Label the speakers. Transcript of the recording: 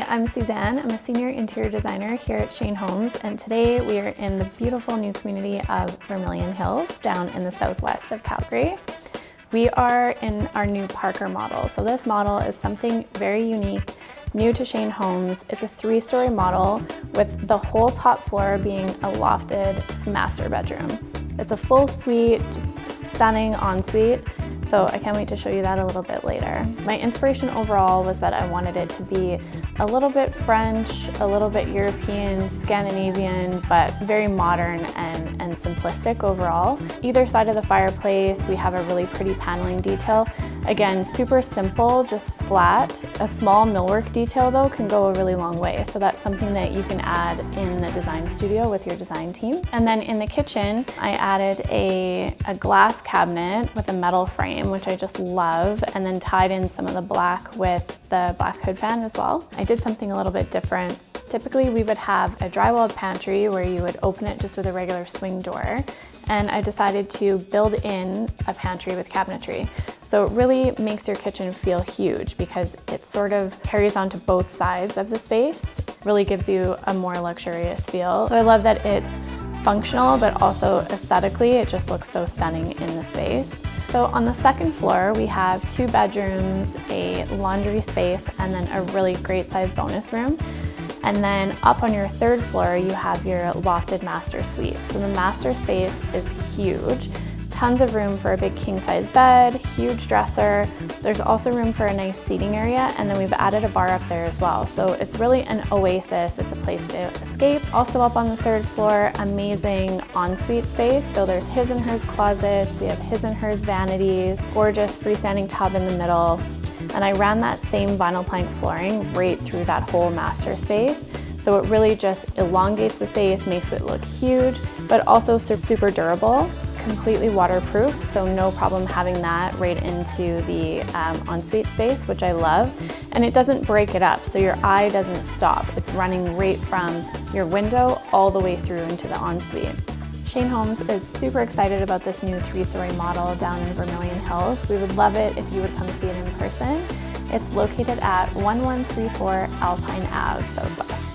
Speaker 1: I'm Suzanne. I'm a senior interior designer here at Shane Homes, and today we are in the beautiful new community of Vermilion Hills down in the southwest of Calgary. We are in our new Parker model. So this model is something very unique, new to Shane Homes. It's a 3-story model with the whole top floor being a lofted master bedroom. It's a full suite, just stunning ensuite. So I can't wait to show you that a little bit later. My inspiration overall was that I wanted it to be a little bit French, a little bit European, Scandinavian, but very modern and simplistic overall. Either side of the fireplace, we have a really pretty paneling detail. Again, super simple, just flat. A small millwork detail though can go a really long way. So that's something that you can add in the design studio with your design team. And then in the kitchen, I added a glass cabinet with a metal frame, which I just love, and then tied in some of the black with the black hood fan as well. I did something a little bit different. Typically we would have a drywalled pantry where you would open it just with a regular swing door, and I decided to build in a pantry with cabinetry. So it really makes your kitchen feel huge because it sort of carries on to both sides of the space. Really gives you a more luxurious feel. So I love that it's functional, but also aesthetically, it just looks so stunning in the space. So on the second floor, we have 2 bedrooms, a laundry space, and then a really great sized bonus room. And then up on your 3rd floor, you have your lofted master suite. So the master space is huge. Tons of room for a big king-size bed, huge dresser. There's also room for a nice seating area, and then we've added a bar up there as well. So it's really an oasis. It's a place to escape. Also up on the 3rd floor, amazing ensuite space. So there's his and hers closets. We have his and hers vanities, gorgeous freestanding tub in the middle. And I ran that same vinyl plank flooring right through that whole master space. So it really just elongates the space, makes it look huge, but also super durable. Completely waterproof, so no problem having that right into the ensuite space, which I love. And it doesn't break it up, so your eye doesn't stop. It's running right from your window all the way through into the ensuite. Shane Homes is super excited about this new 3-story model down in Vermilion Hills. We would love it if you would come see it in person. It's located at 1134 Alpine Ave, Southwest.